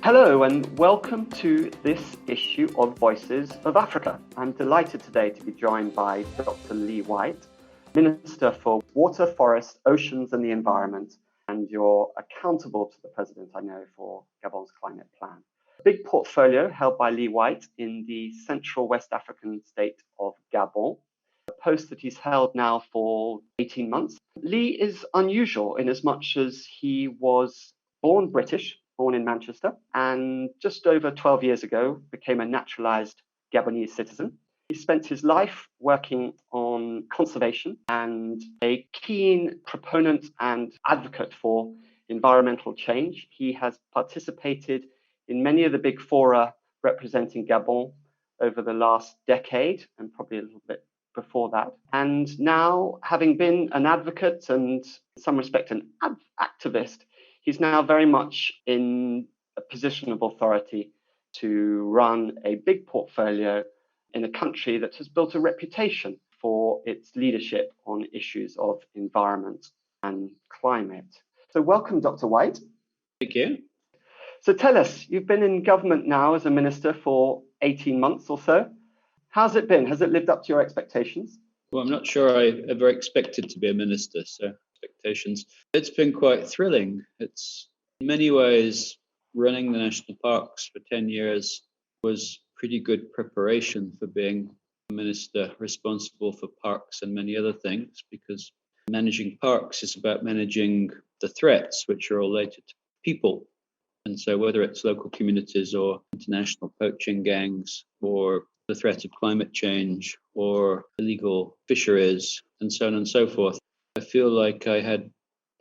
Hello and welcome to this issue of Voices of Africa. I'm delighted today to be joined by Dr. Lee White, Minister for Water, Forest, Oceans and the Environment, and you're accountable to the President, I know, for Gabon's climate plan. A big portfolio held by Lee White in the central West African state of Gabon, a post that he's held now for 18 months. Lee is unusual in as much as he was born British, born in Manchester, and just over 12 years ago became a naturalized Gabonese citizen. He spent his life working on conservation and a keen proponent and advocate for environmental change. He has participated in many of the big fora representing Gabon over the last decade and probably a little bit before that. And now, having been an advocate and in some respect an activist, he's now very much in a position of authority to run a big portfolio in a country that has built a reputation for its leadership on issues of environment and climate. So welcome, Dr. White. Thank you. So tell us, you've been in government now as a minister for 18 months or so. How's it been? Has it lived up to your expectations? Well, I'm not sure I ever expected to be a minister, so expectations. It's been quite thrilling. It's in many ways running the national parks for 10 years was pretty good preparation for being a minister responsible for parks and many other things, because managing parks is about managing the threats which are related to people. And so whether it's local communities or international poaching gangs or the threat of climate change or illegal fisheries and so on and so forth, I feel like I had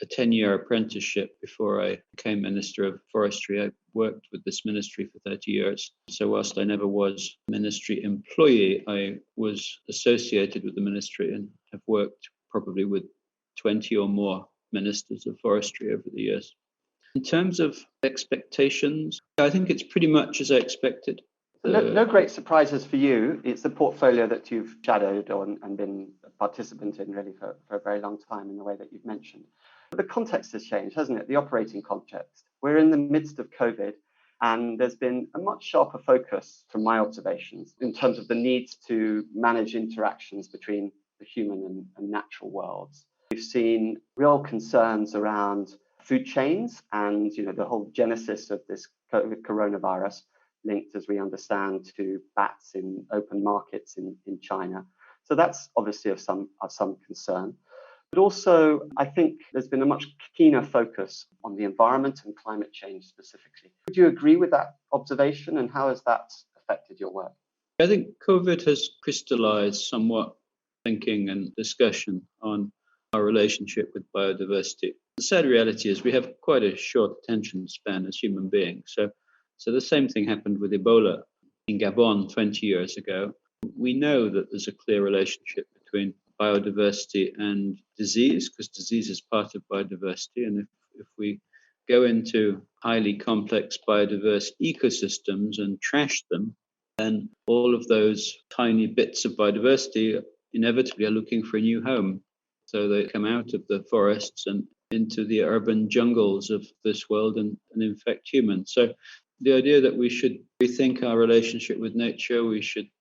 a 10-year apprenticeship before I became Minister of Forestry. I worked with this ministry for 30 years. So whilst I never was a ministry employee, I was associated with the ministry and have worked probably with 20 or more ministers of forestry over the years. In terms of expectations, I think it's pretty much as I expected. No great surprises for you. It's a portfolio that you've shadowed on and been a participant in really for a very long time in the way that you've mentioned. But the context has changed, hasn't it? The operating context. We're in the midst of COVID, and there's been a much sharper focus from my observations in terms of the need to manage interactions between the human and natural worlds. We've seen real concerns around food chains and the whole genesis of this coronavirus, linked, as we understand, to bats in open markets in China. So that's obviously of some concern. But also, I think there's been a much keener focus on the environment and climate change specifically. Would you agree with that observation, and how has that affected your work? I think COVID has crystallized somewhat thinking and discussion on our relationship with biodiversity. The sad reality is we have quite a short attention span as human beings. So the same thing happened with Ebola in Gabon 20 years ago. We know that there's a clear relationship between biodiversity and disease, because disease is part of biodiversity. And if we go into highly complex biodiverse ecosystems and trash them, then all of those tiny bits of biodiversity inevitably are looking for a new home. So they come out of the forests and into the urban jungles of this world and infect humans. So the idea that we should rethink our relationship with nature, we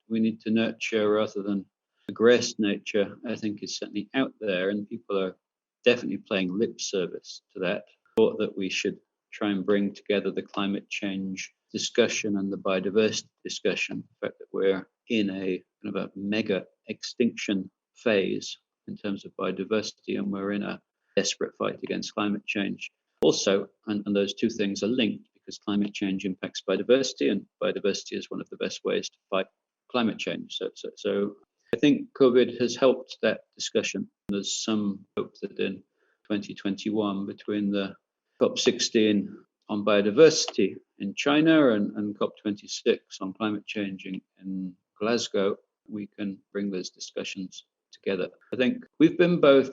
need to nurture rather than aggress nature, I think is certainly out there, and people are definitely paying lip service to that. Thought that we should try and bring together the climate change discussion and the biodiversity discussion. The fact that we're in a kind of a mega extinction phase in terms of biodiversity, and we're in a desperate fight against climate change. Also, and those two things are linked, because climate change impacts biodiversity, and biodiversity is one of the best ways to fight climate change. So I think COVID has helped that discussion. There's some hope that in 2021, between the COP16 on biodiversity in China and COP26 on climate change in Glasgow, we can bring those discussions together. I think we've been both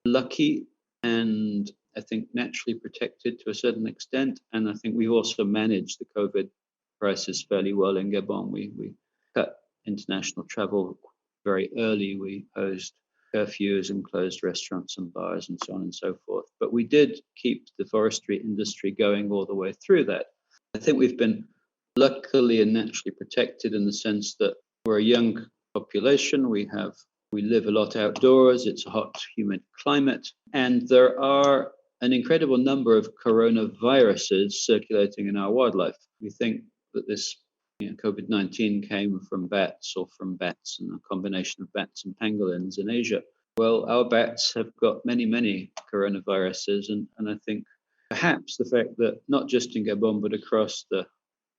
lucky and I think naturally protected to a certain extent. And I think we've also managed the COVID crisis fairly well in Gabon. We cut international travel very early. We imposed curfews and closed restaurants and bars and so on and so forth. But we did keep the forestry industry going all the way through that. I think we've been luckily and naturally protected in the sense that we're a young population. We live a lot outdoors. It's a hot, humid climate. And there are an incredible number of coronaviruses circulating in our wildlife. We think that this COVID-19 came from bats or from bats and a combination of bats and pangolins in Asia. Well, our bats have got many, many coronaviruses. And I think perhaps the fact that not just in Gabon, but across the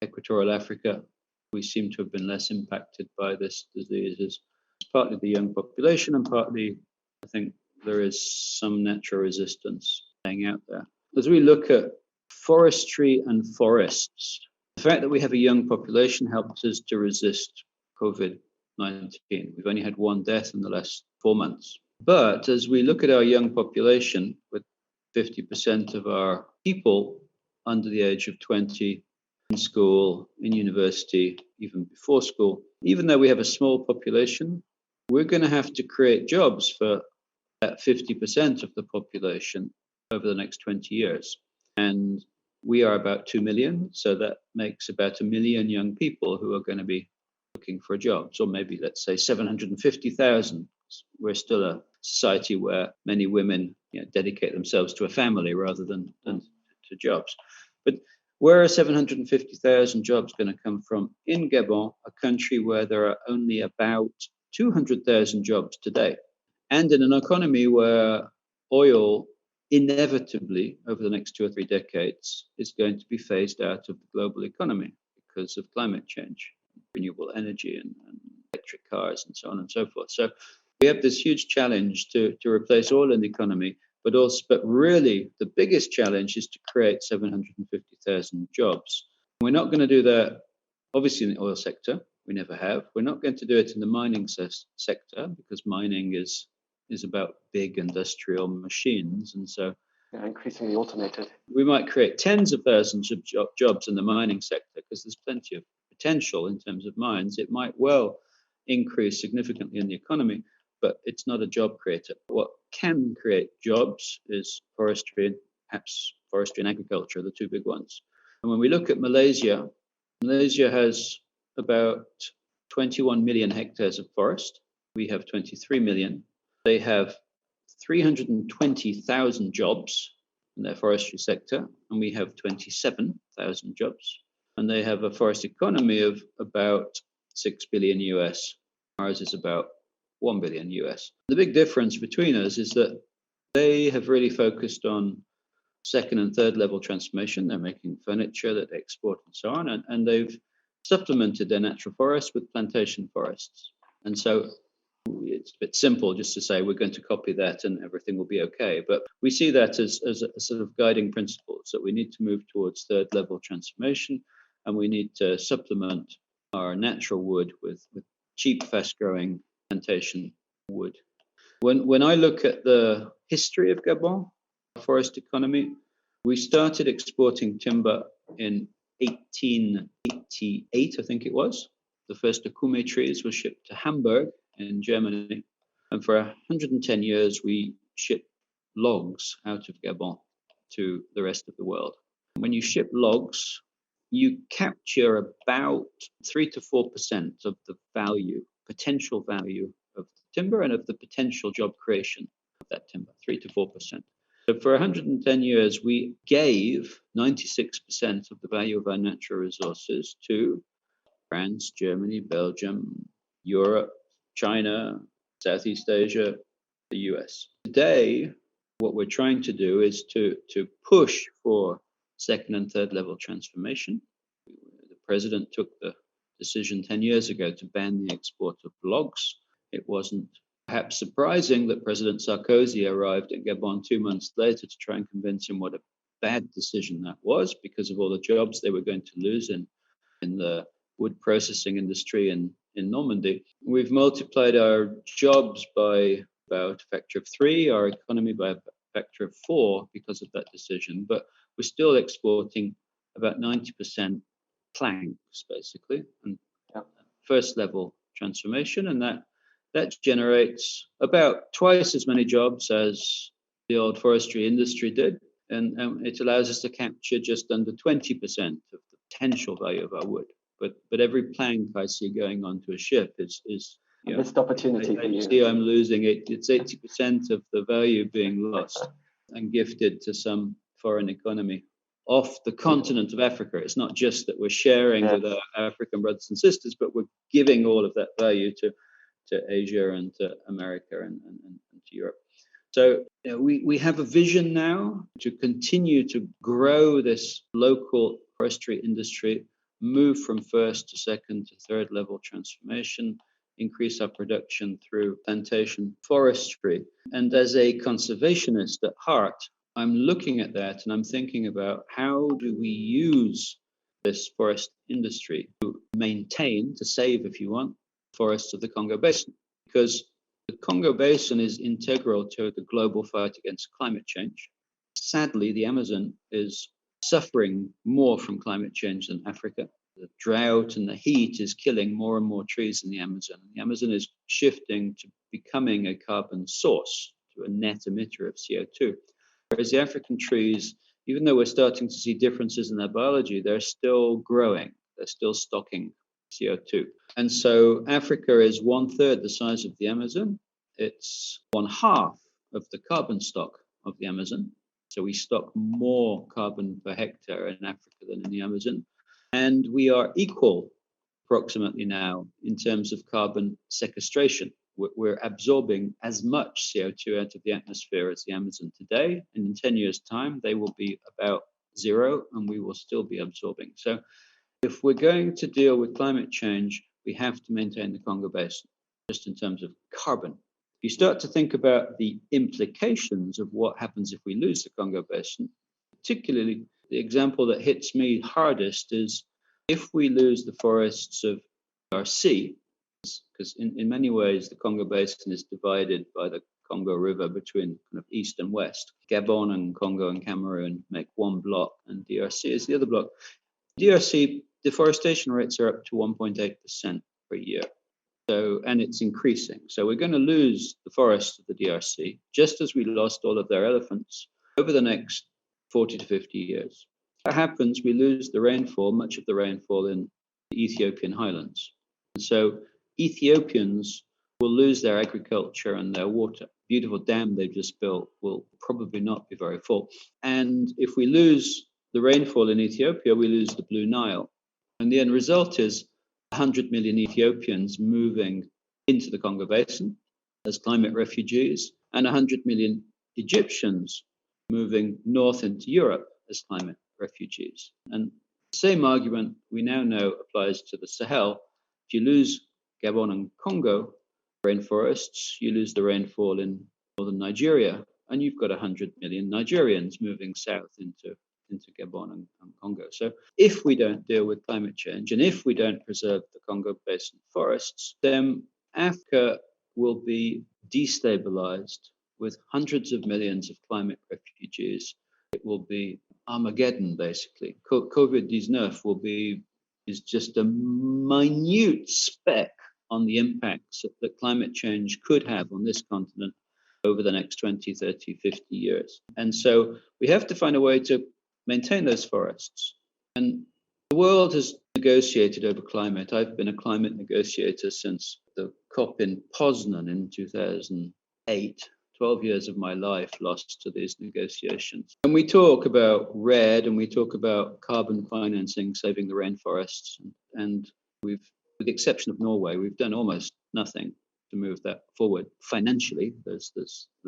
equatorial Africa, we seem to have been less impacted by this disease is partly the young population and partly, I think, there is some natural resistance playing out there. As we look at forestry and forests, the fact that we have a young population helps us to resist COVID-19. We've only had one death in the last 4 months. But as we look at our young population, with 50% of our people under the age of 20 in school, in university, even before school, even though we have a small population, we're going to have to create jobs for that 50% of the population over the next 20 years. And we are about 2 million, so that makes about 1 million young people who are going to be looking for jobs, or maybe let's say 750,000. We're still a society where many women dedicate themselves to a family rather than to jobs. But where are 750,000 jobs going to come from in Gabon, a country where there are only about 200,000 jobs today, and in an economy where oil inevitably over the next 2 or 3 decades is going to be phased out of the global economy because of climate change, renewable energy and electric cars and so on and so forth. So we have this huge challenge to replace oil in the economy, but really the biggest challenge is to create 750,000 jobs. We're not going to do that, obviously, in the oil sector. We never have. We're not going to do it in the mining sector because mining is about big industrial machines. And so increasingly automated. We might create tens of thousands of jobs in the mining sector because there's plenty of potential in terms of mines. It might well increase significantly in the economy, but it's not a job creator. What can create jobs is forestry, perhaps forestry and agriculture, the two big ones. And when we look at Malaysia has about 21 million hectares of forest. We have 23 million. They have 320,000 jobs in their forestry sector, and we have 27,000 jobs. And they have a forest economy of about 6 billion US. Ours is about 1 billion US. The big difference between us is that they have really focused on second and third level transformation. They're making furniture that they export and so on, and they've supplemented their natural forests with plantation forests. And so it's a bit simple just to say we're going to copy that and everything will be okay. But we see that as a sort of guiding principles that we need to move towards third level transformation, and we need to supplement our natural wood with cheap, fast growing plantation wood. When I look at the history of Gabon, forest economy, we started exporting timber in 1888, I think it was. The first akume trees were shipped to Hamburg in Germany. And for 110 years, we shipped logs out of Gabon to the rest of the world. When you ship logs, you capture about 3 to 4% of the potential value of the timber and of the potential job creation of that timber, 3 to 4%. So for 110 years, we gave 96% of the value of our natural resources to France, Germany, Belgium, Europe, China, Southeast Asia, the US. Today, what we're trying to do is to push for second and third level transformation. The president took the decision 10 years ago to ban the export of logs. It wasn't perhaps surprising that President Sarkozy arrived in Gabon 2 months later to try and convince him what a bad decision that was because of all the jobs they were going to lose in the wood processing industry in Normandy. We've multiplied our jobs by about a factor of 3, our economy by a factor of 4 because of that decision, but we're still exporting about 90% planks, basically, and first level transformation, and that generates about twice as many jobs as the old forestry industry did, and it allows us to capture just under 20% of the potential value of our wood. But every plank I see going onto a ship is a missed opportunity for you. I see I'm losing it. It's 80% of the value being lost and gifted to some foreign economy off the continent of Africa. It's not just that we're sharing with our African brothers and sisters, but we're giving all of that value to Asia and to America and to Europe. So we have a vision now to continue to grow this local forestry industry, move from first to second to third level transformation, increase our production through plantation forestry. And as a conservationist at heart, I'm looking at that and I'm thinking about how do we use this forest industry to maintain, to save, if you want, forests of the Congo Basin. Because the Congo Basin is integral to the global fight against climate change. Sadly, the Amazon is suffering more from climate change than Africa. The drought and the heat is killing more and more trees in the Amazon. The Amazon is shifting to becoming a carbon source, to a net emitter of CO2. Whereas the African trees, even though we're starting to see differences in their biology, they're still growing. They're still stocking CO2. And so Africa is 1/3 the size of the Amazon. It's 1/2 of the carbon stock of the Amazon. So we stock more carbon per hectare in Africa than in the Amazon. And we are equal approximately now in terms of carbon sequestration. We're absorbing as much CO2 out of the atmosphere as the Amazon today. And in 10 years' time, they will be about zero and we will still be absorbing. So if we're going to deal with climate change, we have to maintain the Congo Basin, just in terms of carbon. If you start to think about the implications of what happens if we lose the Congo Basin, particularly the example that hits me hardest is if we lose the forests of DRC, because in many ways the Congo Basin is divided by the Congo River between kind of east and west. Gabon and Congo and Cameroon make one block, and DRC is the other block. DRC deforestation rates are up to 1.8% per year. So, and it's increasing. So we're going to lose the forests of the DRC, just as we lost all of their elephants, over the next 40 to 50 years. That happens, we lose the rainfall, much of the rainfall in the Ethiopian highlands. And so Ethiopians will lose their agriculture and their water. Beautiful dam they've just built will probably not be very full. And if we lose the rainfall in Ethiopia, we lose the Blue Nile. And the end result is 100 million Ethiopians moving into the Congo Basin as climate refugees, and 100 million Egyptians moving north into Europe as climate refugees. And the same argument we now know applies to the Sahel. If you lose Gabon and Congo rainforests, you lose the rainfall in northern Nigeria, and you've got 100 million Nigerians moving south into Gabon and Congo. So if we don't deal with climate change and if we don't preserve the Congo Basin forests, then Africa will be destabilized with hundreds of millions of climate refugees. It will be Armageddon, basically. COVID-19 is just a minute speck on the impacts that climate change could have on this continent over the next 20, 30, 50 years. And so we have to find a way to maintain those forests. And the world has negotiated over climate. I've been a climate negotiator since the COP in Poznan in 2008. 12 years of my life lost to these negotiations. And we talk about REDD and we talk about carbon financing, saving the rainforests. And with the exception of Norway, we've done almost nothing to move that forward financially. There's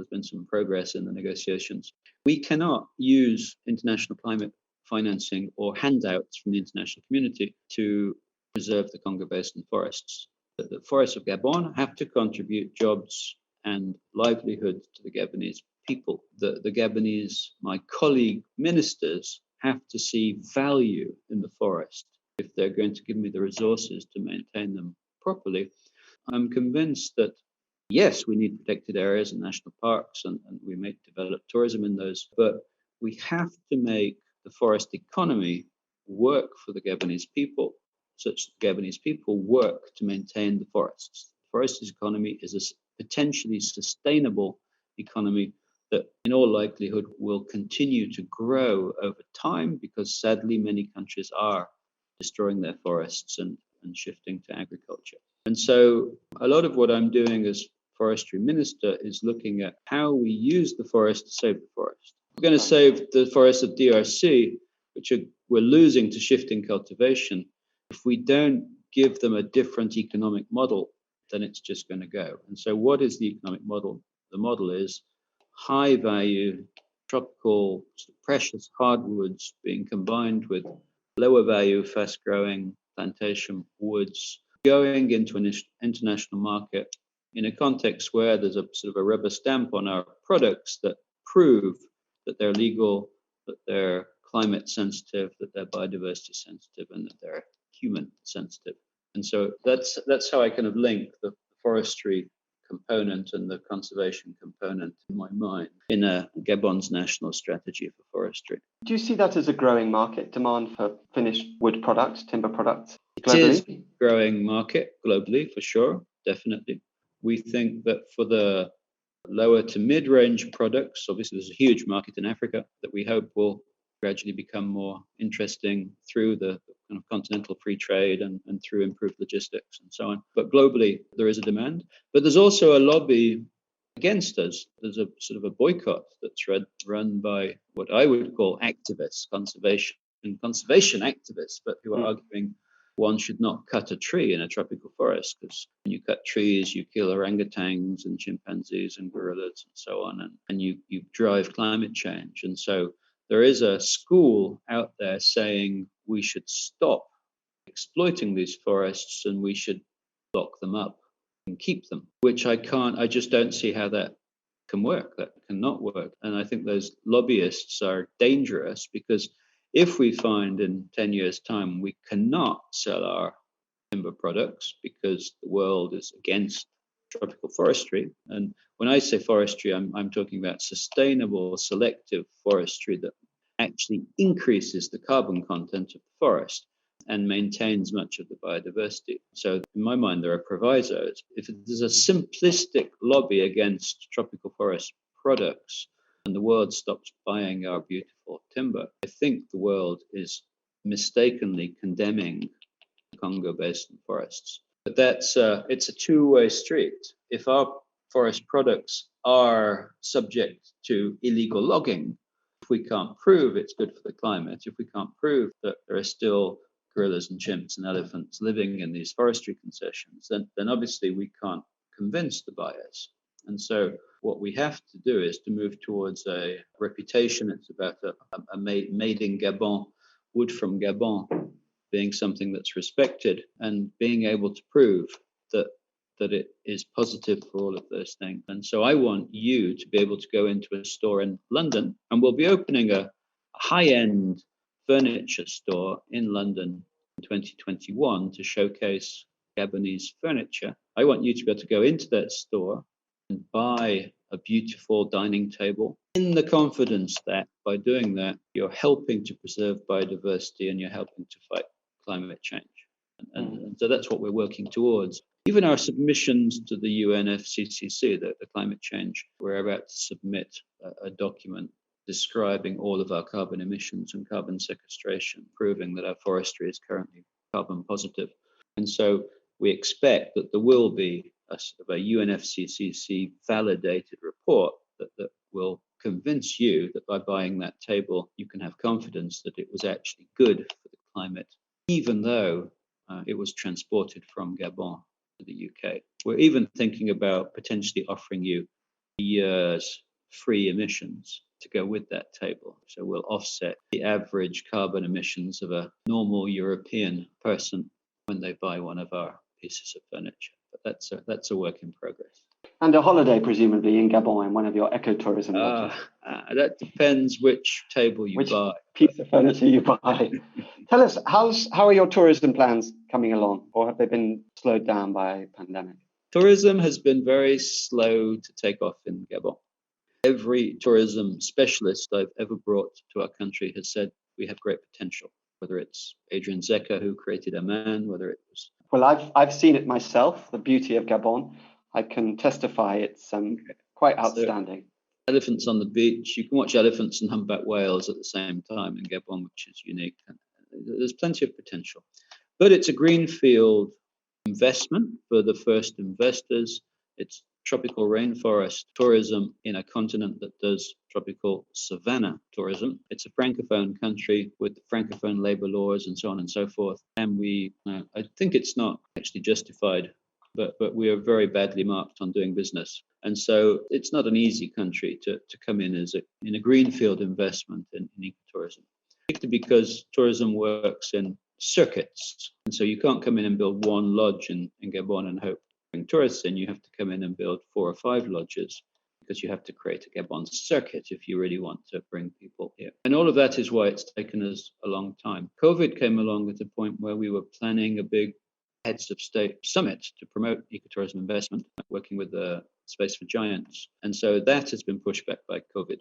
been some progress in the negotiations. We cannot use international climate financing or handouts from the international community to preserve the Congo Basin forests. The forests of Gabon have to contribute jobs and livelihood to the Gabonese people. The Gabonese, my colleague ministers, have to see value in the forest if they're going to give me the resources to maintain them properly. I'm convinced that, yes, we need protected areas and national parks, and we may develop tourism in those, but we have to make the forest economy work for the Gabonese people, such that the Gabonese people work to maintain the forests. The forest economy is a potentially sustainable economy that in all likelihood will continue to grow over time, because sadly many countries are destroying their forests and shifting to agriculture. And so a lot of what I'm doing as forestry minister is looking at how we use the forest to save the forest. We're going to save the forests of DRC, which we're losing to shifting cultivation. If we don't give them a different economic model, then it's just going to go. And so what is the economic model? The model is high value, tropical, precious hardwoods being combined with lower value, fast growing plantation woods going into an international market in a context where there's a sort of a rubber stamp on our products that prove that they're legal, that they're climate sensitive, that they're biodiversity sensitive, and that they're human sensitive. And so that's how I kind of link the forestry component and the conservation component in my mind in Gabon's national strategy for forestry. Do you see that as a growing market, demand for finished wood products, timber products globally? It is a growing market globally, for sure, definitely. We think that for the lower to mid-range products, obviously there's a huge market in Africa that we hope will gradually become more interesting through the kind of continental free trade and through improved logistics and so on. But globally, there is a demand. But there's also a lobby against us. There's a sort of a boycott that's run by what I would call activists, conservation activists, but who are arguing one should not cut a tree in a tropical forest, because when you cut trees, you kill orangutans and chimpanzees and gorillas and so on, and you drive climate change. And so there is a school out there saying we should stop exploiting these forests and we should lock them up and keep them, which I just don't see how that can work. That cannot work. And I think those lobbyists are dangerous, because if we find in 10 years' time we cannot sell our timber products because the world is against tropical forestry, and when I say forestry, I'm talking about sustainable, selective forestry that actually increases the carbon content of the forest and maintains much of the biodiversity. So in my mind, there are provisos. If there's a simplistic lobby against tropical forest products and the world stops buying our beautiful timber, I think the world is mistakenly condemning the Congo Basin forests. But it's a two-way street. If our forest products are subject to illegal logging, if we can't prove it's good for the climate, if we can't prove that there are still gorillas and chimps and elephants living in these forestry concessions, then obviously we can't convince the buyers. And so what we have to do is to move towards a reputation. It's about a made in Gabon, wood from Gabon, being something that's respected and being able to prove that it is positive for all of those things. And so I want you to be able to go into a store in London, and we'll be opening a high-end furniture store in London in 2021 to showcase Gabonese furniture. I want you to be able to go into that store and buy a beautiful dining table in the confidence that by doing that, you're helping to preserve biodiversity and you're helping to fight climate change. And so that's what we're working towards. Even our submissions to the UNFCCC, the climate change, we're about to submit a document describing all of our carbon emissions and carbon sequestration, proving that our forestry is currently carbon positive. And so we expect that there will be a sort of a UNFCCC validated report that will convince you that by buying that table, you can have confidence that it was actually good for the climate, even though it was transported from Gabon to the UK. We're even thinking about potentially offering you a year's free emissions to go with that table. So we'll offset the average carbon emissions of a normal European person when they buy one of our pieces of furniture. But that's a work in progress. And a holiday, presumably, in Gabon in one of your ecotourism lodges. That depends which table you buy. Piece of furniture you buy. Tell us, how are your tourism plans coming along, or have they been slowed down by pandemic? Tourism has been very slow to take off in Gabon. Every tourism specialist I've ever brought to our country has said we have great potential, whether it's Adrian Zeka, who created Amman, whether it was... Well, I've seen it myself, the beauty of Gabon. I can testify it's quite outstanding. So, elephants on the beach. You can watch elephants and humpback whales at the same time in Gabon, which is unique. there's plenty of potential. But it's a greenfield investment for the first investors. It's tropical rainforest tourism in a continent that does tropical savanna tourism. It's a francophone country with francophone labor laws and so on and so forth. And I think it's not actually justified, but we are very badly marked on doing business. And so it's not an easy country to come in in a greenfield investment in ecotourism, particularly because tourism works in circuits. And so you can't come in and build one lodge in Gabon and hope to bring tourists in. You have to come in and build 4 or 5 lodges because you have to create a Gabon circuit if you really want to bring people here. And all of that is why it's taken us a long time. COVID came along at a point where we were planning a big heads of state summit to promote ecotourism investment, working with the Space for Giants. And so that has been pushed back by COVID.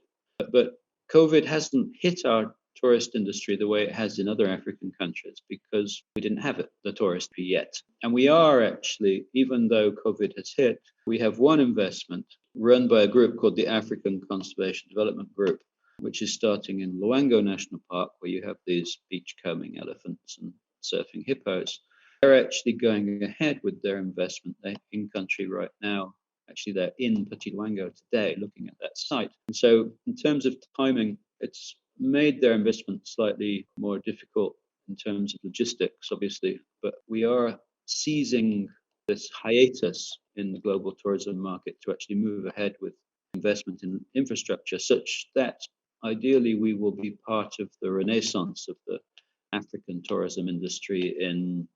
But COVID hasn't hit our tourist industry the way it has in other African countries because we didn't have the tourist yet. And we are actually, even though COVID has hit, we have one investment run by a group called the African Conservation Development Group, which is starting in Luango National Park, where you have these beach-combing elephants and surfing hippos. They're actually going ahead with their investment. They're in country right now. Actually, they're in Petit Luango today looking at that site. And so in terms of timing, it's made their investment slightly more difficult in terms of logistics, obviously, but we are seizing this hiatus in the global tourism market to actually move ahead with investment in infrastructure such that ideally we will be part of the renaissance of the African tourism industry in,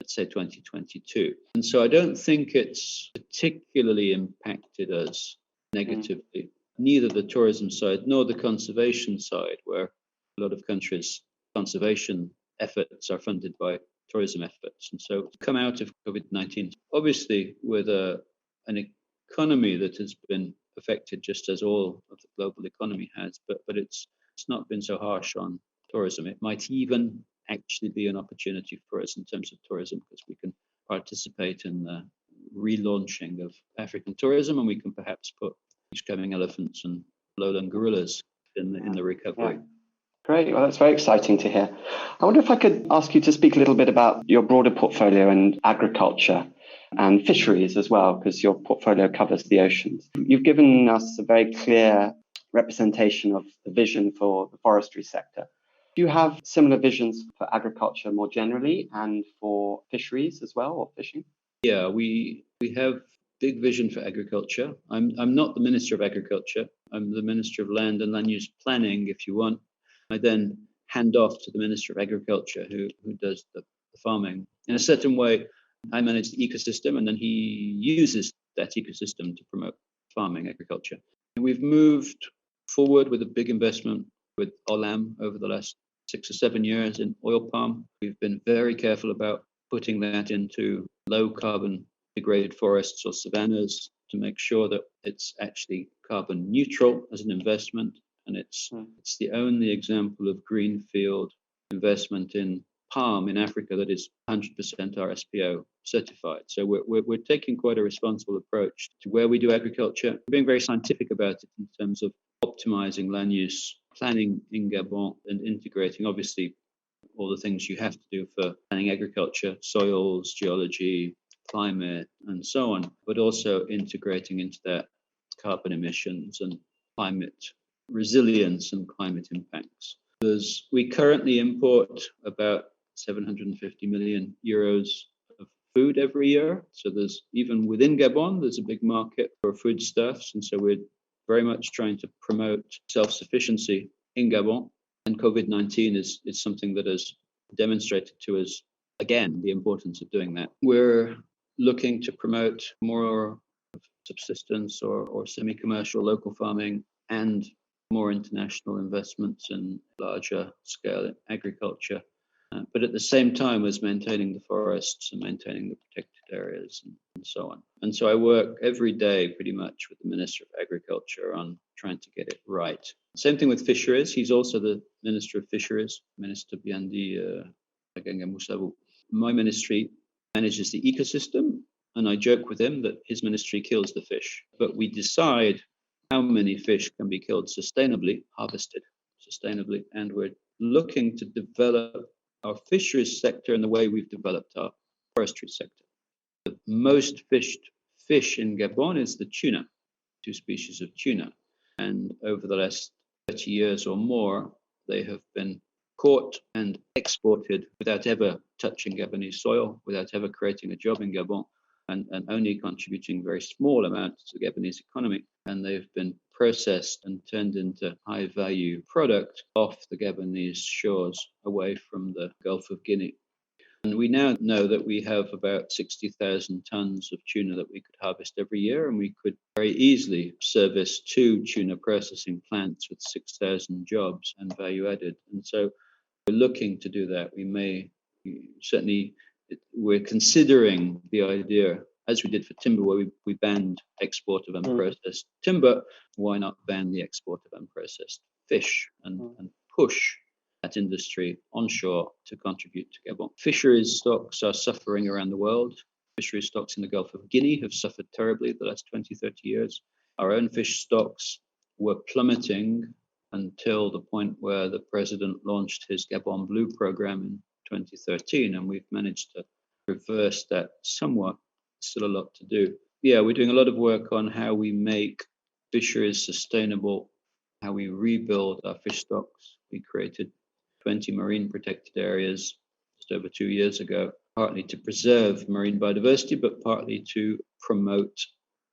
let's say, 2022. And so I don't think it's particularly impacted us negatively. Neither the tourism side nor the conservation side, where a lot of countries' conservation efforts are funded by tourism efforts. And so to come out of COVID-19, obviously with an economy that has been affected just as all of the global economy has, but it's not been so harsh on tourism. It might even actually be an opportunity for us in terms of tourism because we can participate in the relaunching of African tourism, and we can perhaps put beach-combing elephants and lowland gorillas in the recovery. Yeah. Great. Well, that's very exciting to hear. I wonder if I could ask you to speak a little bit about your broader portfolio and agriculture and fisheries as well, because your portfolio covers the oceans. You've given us a very clear representation of the vision for the forestry sector. Do you have similar visions for agriculture more generally and for fisheries as well, or fishing? Yeah, we have big vision for agriculture. I'm not the Minister of Agriculture. I'm the Minister of Land and Land Use Planning, if you want. I then hand off to the Minister of Agriculture who does the farming. In a certain way, I manage the ecosystem and then he uses that ecosystem to promote farming, agriculture. And we've moved forward with a big investment with Olam over the last 6 or 7 years in oil palm. We've been very careful about putting that into low carbon degraded forests or savannas to make sure that it's actually carbon neutral as an investment. And it's the only example of greenfield investment in palm in Africa that is 100% RSPO certified. So we're taking quite a responsible approach to where we do agriculture. We're being very scientific about it in terms of optimizing land use planning in Gabon and integrating, obviously, all the things you have to do for planning agriculture, soils, geology, climate, and so on, but also integrating into that carbon emissions and climate resilience and climate impacts. We currently import about 750 million euros of food every year. So there's, even within Gabon, there's a big market for foodstuffs. And so we're very much trying to promote self-sufficiency in Gabon. And COVID-19 is something that has demonstrated to us, again, the importance of doing that. We're looking to promote more subsistence or semi-commercial local farming and more international investments in larger scale agriculture, but at the same time as maintaining the forests and maintaining the protected areas and so on. And so I work every day pretty much with the Minister of Agriculture on trying to get it right. Same thing with fisheries. He's also the Minister of Fisheries, Minister Biandi Aganga Musabu. My ministry manages the ecosystem, and I joke with him that his ministry kills the fish, but we decide how many fish can be killed sustainably, harvested sustainably, and we're looking to develop our fisheries sector and the way we've developed our forestry sector. The most fished fish in Gabon is the tuna, 2 species of tuna. And over the last 30 years or more, they have been caught and exported without ever touching Gabonese soil, without ever creating a job in Gabon, and only contributing very small amounts to the Gabonese economy. And they've been processed and turned into high-value product off the Gabonese shores away from the Gulf of Guinea. And we now know that we have about 60,000 tons of tuna that we could harvest every year, and we could very easily service 2 tuna processing plants with 6,000 jobs and value added. And so we're looking to do that. We're considering the idea, as we did for timber, where we banned export of unprocessed timber. Why not ban the export of unprocessed fish and push that industry onshore to contribute to Gabon? Fisheries stocks are suffering around the world. Fisheries stocks in the Gulf of Guinea have suffered terribly the last 20, 30 years. Our own fish stocks were plummeting until the point where the president launched his Gabon Blue program in 2013, and we've managed to reverse that somewhat. Still a lot to do. Yeah, we're doing a lot of work on how we make fisheries sustainable, how we rebuild our fish stocks. We created 20 marine protected areas just over 2 years ago, partly to preserve marine biodiversity, but partly to promote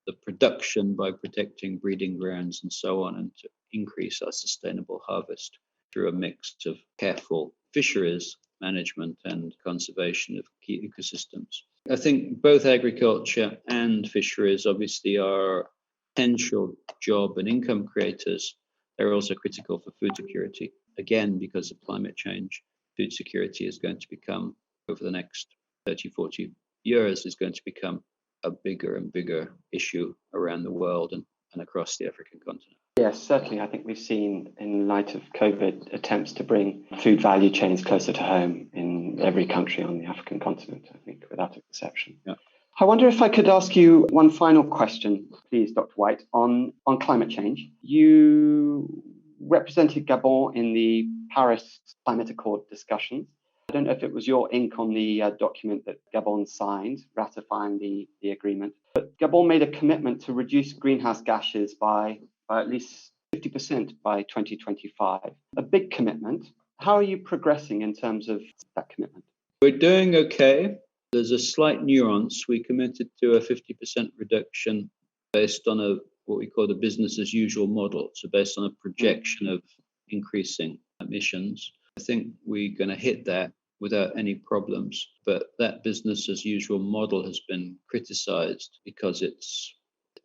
the production by protecting breeding grounds and so on, and to increase our sustainable harvest through a mix of careful fisheries management and conservation of key ecosystems. I think both agriculture and fisheries obviously are potential job and income creators. They're also critical for food security. Again, because of climate change, food security is going to become, over the next 30, 40 years, is going to become a bigger and bigger issue around the world and across the African continent. Yes, certainly. I think we've seen, in light of COVID, attempts to bring food value chains closer to home in every country on the African continent, I think, without exception. Yeah. I wonder if I could ask you one final question, please, Dr. White, on climate change. You represented Gabon in the Paris Climate Accord discussions. I don't know if it was your ink on the document that Gabon signed, ratifying the agreement, but Gabon made a commitment to reduce greenhouse gases by at least 50% by 2025. A big commitment. How are you progressing in terms of that commitment? We're doing okay. There's a slight nuance. We committed to a 50% reduction based on what we call the business as usual model. So based on a projection of increasing emissions. I think we're going to hit that without any problems. But that business as usual model has been criticized because it's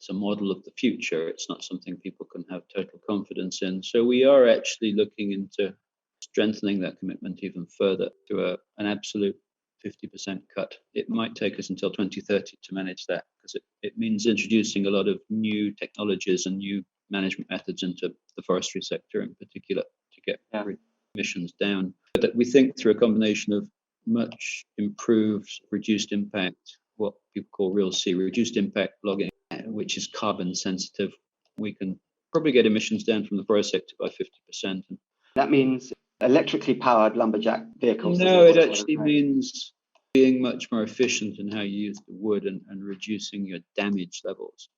a model of the future. It's not something people can have total confidence in. So we are actually looking into strengthening that commitment even further to an absolute 50% cut. It might take us until 2030 to manage that, because it means introducing a lot of new technologies and new management methods into the forestry sector in particular to get emissions down. But we think through a combination of much improved reduced impact, what people call real C, reduced impact logging, which is carbon sensitive, we can probably get emissions down from the forest sector by 50%. That means electrically powered lumberjack vehicles? No, it actually means being much more efficient in how you use the wood and reducing your damage levels.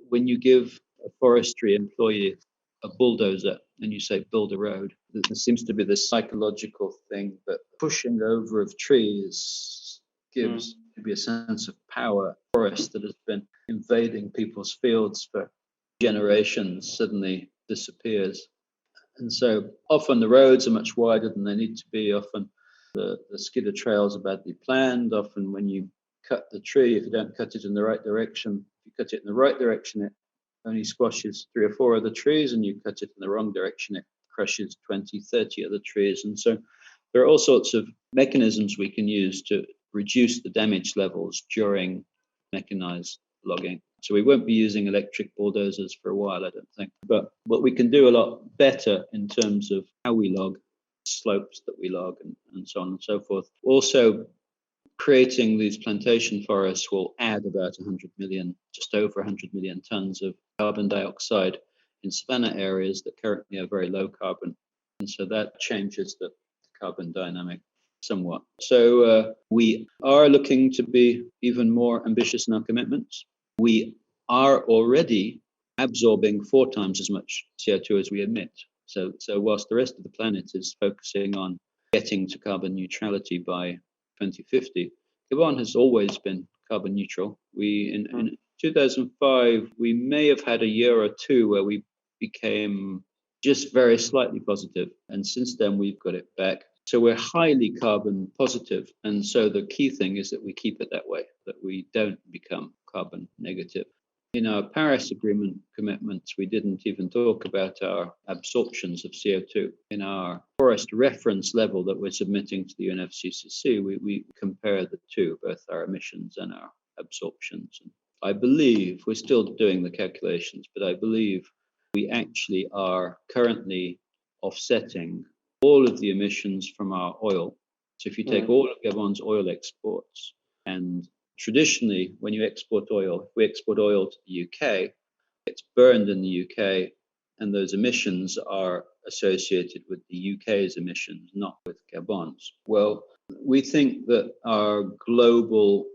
When you give a forestry employee a bulldozer and you say build a road, there seems to be this psychological thing that pushing over of trees gives maybe a sense of power. Forest that has been invading people's fields for generations suddenly disappears. And so often the roads are much wider than they need to be. Often the skidder trails are badly planned. Often when you cut the tree, if you don't cut it in the right direction, if you cut it in the right direction, it only squashes 3 or 4 other trees, and you cut it in the wrong direction, it crushes 20, 30 other trees. And so there are all sorts of mechanisms we can use to reduce the damage levels during mechanized logging. So we won't be using electric bulldozers for a while, I don't think. But we can do a lot better in terms of how we log, slopes that we log, and so on and so forth. Also, creating these plantation forests will add about 100 million, just over 100 million tons of carbon dioxide in savanna areas that currently are very low carbon. And so that changes the carbon dynamic somewhat. So we are looking to be even more ambitious in our commitments. We are already absorbing 4 times as much CO2 as we emit. So whilst the rest of the planet is focusing on getting to carbon neutrality by 2050, Gabon has always been carbon neutral. In 2005, we may have had a year or two where we became just very slightly positive. And since then, we've got it back. So we're highly carbon positive. And so the key thing is that we keep it that way, that we don't become carbon negative. In our Paris Agreement commitments, we didn't even talk about our absorptions of CO2. In our forest reference level that we're submitting to the UNFCCC, we compare the two, both our emissions and our absorptions. And I believe, we're still doing the calculations, but I believe we actually are currently offsetting all of the emissions from our oil. So if you take all of Gabon's oil exports, and traditionally when you export oil, if we export oil to the UK, it's burned in the UK, and those emissions are associated with the UK's emissions, not with Gabon's. Well, we think that our global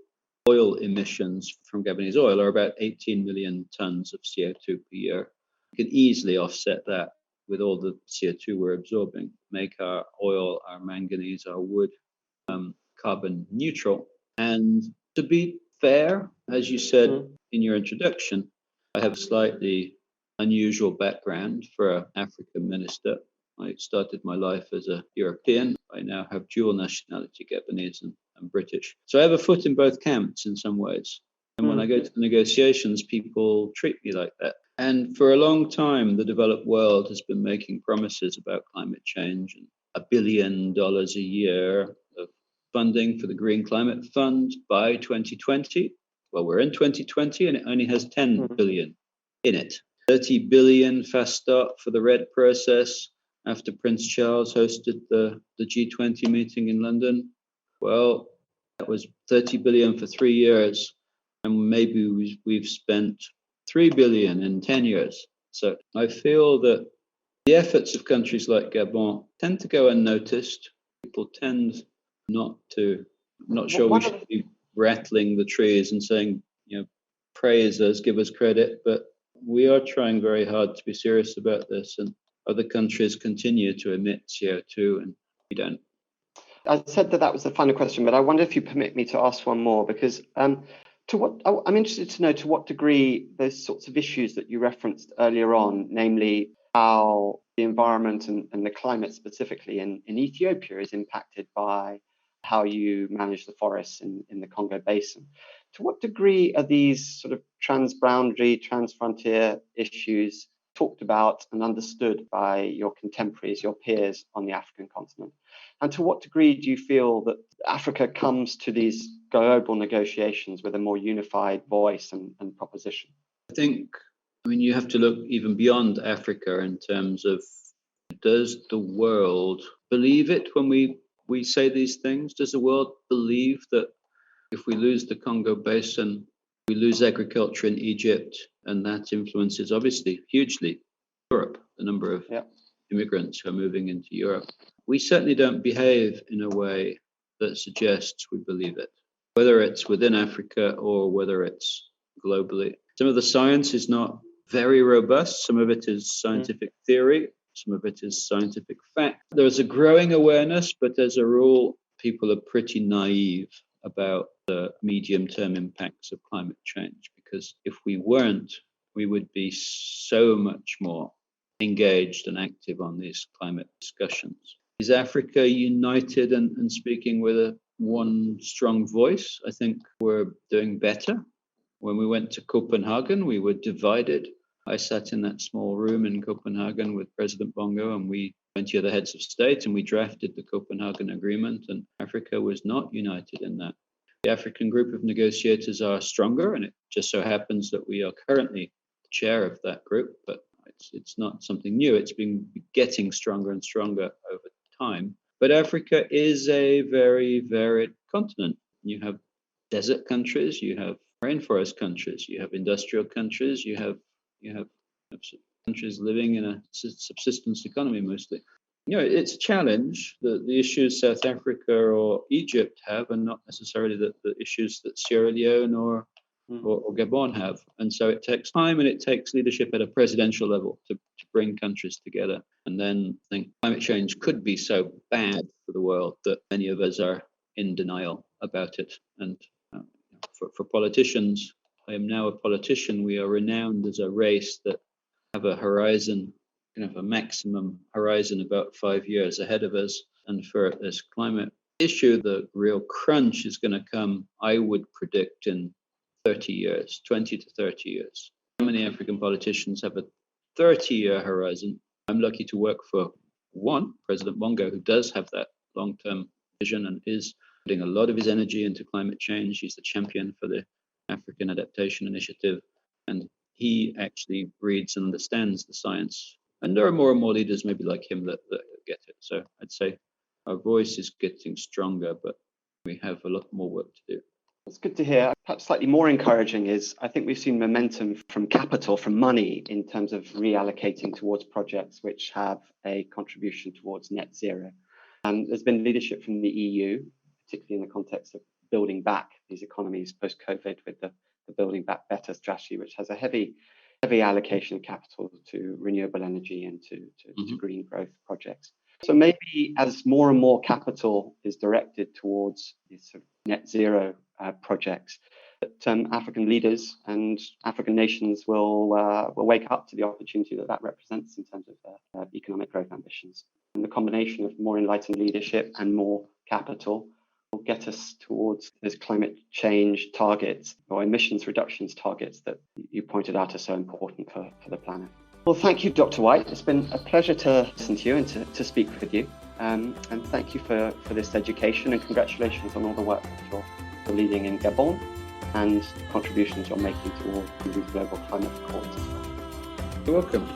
oil emissions from Gabonese oil are about 18 million tons of CO2 per year. We can easily offset that with all the CO2 we're absorbing, make our oil, our manganese, our wood carbon neutral. And to be fair, as you said in your introduction, I have a slightly unusual background for an African minister. I started my life as a European. I now have dual nationality, Gabonese and British. So I have a foot in both camps in some ways. And when I go to the negotiations, people treat me like that. And for a long time, the developed world has been making promises about climate change and $1 billion a year of funding for the Green Climate Fund by 2020. Well, we're in 2020 and it only has 10 billion in it. 30 billion fast start for the RED process after Prince Charles hosted the G20 meeting in London. Well, that was 30 billion for 3 years. And maybe we've spent 3 billion in 10 years. So I feel that the efforts of countries like Gabon tend to go unnoticed. People tend not sure we should be rattling the trees and saying, praise us, give us credit. But we are trying very hard to be serious about this. And other countries continue to emit CO2 and we don't. I said that was the final question, but I wonder if you permit me to ask one more, because I'm interested to know to what degree those sorts of issues that you referenced earlier on, namely how the environment and the climate specifically in Ethiopia is impacted by how you manage the forests in the Congo Basin. To what degree are these sort of transboundary, transfrontier issues talked about and understood by your contemporaries, your peers on the African continent? And to what degree do you feel that Africa comes to these global negotiations with a more unified voice and proposition? I think, you have to look even beyond Africa in terms of, does the world believe it when we say these things? Does the world believe that if we lose the Congo Basin, we lose agriculture in Egypt, and that influences obviously hugely Europe, the number of immigrants who are moving into Europe? We certainly don't behave in a way that suggests we believe it, whether it's within Africa or whether it's globally. Some of the science is not very robust. Some of it is scientific theory. Some of it is scientific fact. There's a growing awareness, but as a rule, people are pretty naive about the medium-term impacts of climate change, because if we weren't, we would be so much more engaged and active on these climate discussions. Is Africa united and speaking with one strong voice? I think we're doing better. When we went to Copenhagen, we were divided. I sat in that small room in Copenhagen with President Bongo and 20 other heads of state, and we drafted the Copenhagen Agreement, and Africa was not united in that. The African group of negotiators are stronger, and it just so happens that we are currently the chair of that group, but it's not something new. It's been getting stronger and stronger over time. But Africa is a very varied continent. You have desert countries, you have rainforest countries, you have industrial countries, you have countries living in a subsistence economy mostly. It's a challenge. The issues South Africa or Egypt have are not necessarily the issues that Sierra Leone or Gabon have. And so it takes time and it takes leadership at a presidential level to bring countries together. And then I think climate change could be so bad for the world that many of us are in denial about it. And for politicians, I am now a politician. We are renowned as a race that have a horizon, kind of a maximum horizon about 5 years ahead of us. And for this climate issue, the real crunch is going to come, I would predict, in 30 years, 20 to 30 years. How many African politicians have a 30-year horizon? I'm lucky to work for one, President Bongo, who does have that long-term vision and is putting a lot of his energy into climate change. He's the champion for the African Adaptation Initiative, and he actually reads and understands the science. And there are more and more leaders maybe like him that get it. So I'd say our voice is getting stronger, but we have a lot more work to do. That's good to hear. Perhaps slightly more encouraging is I think we've seen momentum from capital, from money, in terms of reallocating towards projects which have a contribution towards net zero. There's been leadership from the EU, particularly in the context of building back these economies post-COVID with the Building Back Better strategy, which has a heavy allocation of capital to renewable energy and to green growth projects. So maybe as more and more capital is directed towards these sort of net zero projects, that African leaders and African nations will wake up to the opportunity that represents in terms of economic growth ambitions. And the combination of more enlightened leadership and more capital will get us towards those climate change targets or emissions reductions targets that you pointed out are so important for the planet. Well, thank you, Dr. White. It's been a pleasure to listen to you and to speak with you. And thank you for this education, and congratulations on all the work that you're leading in Gabon and contributions you're making towards these global climate accords as well. You're welcome.